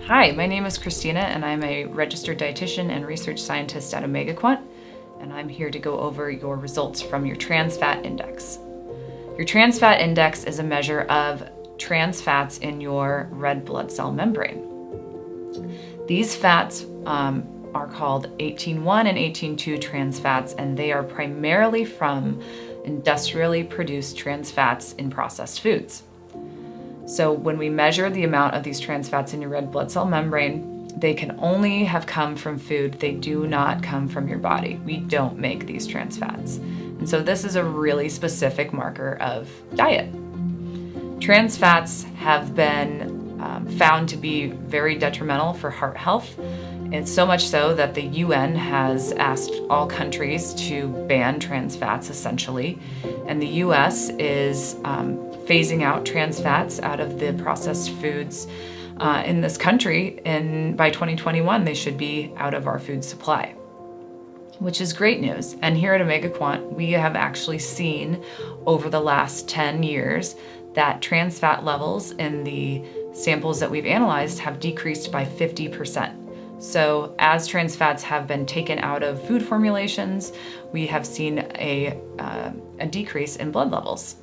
Hi, my name is Christina, and I'm a registered dietitian and research scientist at OmegaQuant, and I'm here to go over your results from your trans fat index. Your trans fat index is a measure of trans fats in your red blood cell membrane. These fats are called 18.1 and 18.2 trans fats, and they are primarily from industrially produced trans fats in processed foods. So when we measure the amount of these trans fats in your red blood cell membrane, they can only have come from food. They do not come from your body. We don't make these trans fats. And so this is a really specific marker of diet. Trans fats have been found to be very detrimental for heart health. It's so much so that the UN has asked all countries to ban trans fats, essentially. And the US is phasing out trans fats out of the processed foods in this country. And by 2021, they should be out of our food supply, which is great news. And here at OmegaQuant, we have actually seen over the last 10 years that trans fat levels in the samples that we've analyzed have decreased by 50%. So as trans fats have been taken out of food formulations, we have seen a decrease in blood levels.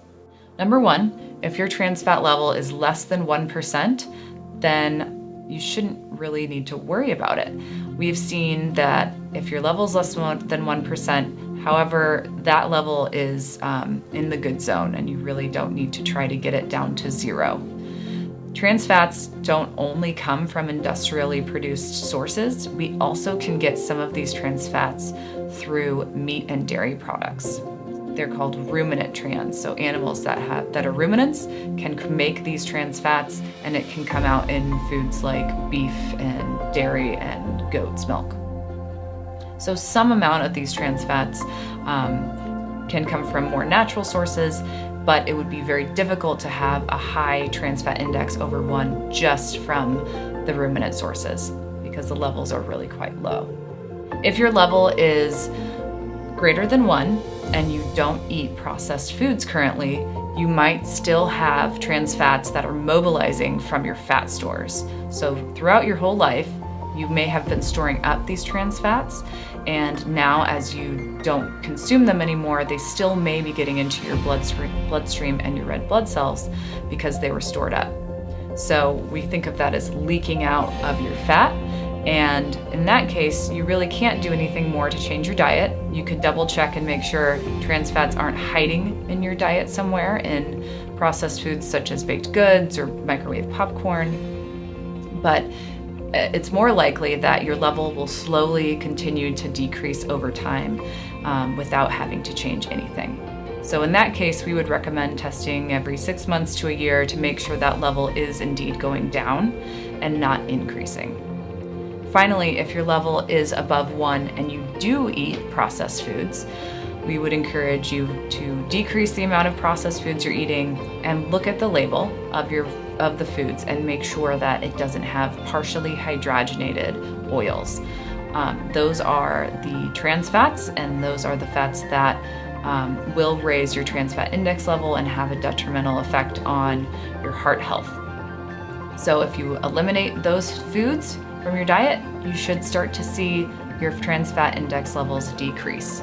Number one, if your trans fat level is less than 1%, then you shouldn't really need to worry about it. We've seen that if your level is less than 1%, however, that level is in the good zone, and you really don't need to try to get it down to zero. Trans fats don't only come from industrially produced sources. We also can get some of these trans fats through meat and dairy products. They're called ruminant trans. So animals that are ruminants can make these trans fats, and it can come out in foods like beef and dairy and goat's milk. So some amount of these trans fats can come from more natural sources, but it would be very difficult to have a high trans fat index over 1 just from the ruminant sources because the levels are really quite low. If your level is greater than 1 and you don't eat processed foods currently, you might still have trans fats that are mobilizing from your fat stores. So throughout your whole life, you may have been storing up these trans fats, and now as you don't consume them anymore, they still may be getting into your bloodstream and your red blood cells because they were stored up. So we think of that as leaking out of your fat, and in that case, you really can't do anything more to change your diet. You could double check and make sure trans fats aren't hiding in your diet somewhere in processed foods such as baked goods or microwave popcorn, but it's more likely that your level will slowly continue to decrease over time without having to change anything. So in that case, we would recommend testing every 6 months to a year to make sure that level is indeed going down and not increasing. Finally, if your level is above 1 and you do eat processed foods, we would encourage you to decrease the amount of processed foods you're eating and look at the label of the foods and make sure that it doesn't have partially hydrogenated oils. Those are the trans fats, and those are the fats that will raise your trans fat index level and have a detrimental effect on your heart health. So if you eliminate those foods from your diet, you should start to see your trans fat index levels decrease.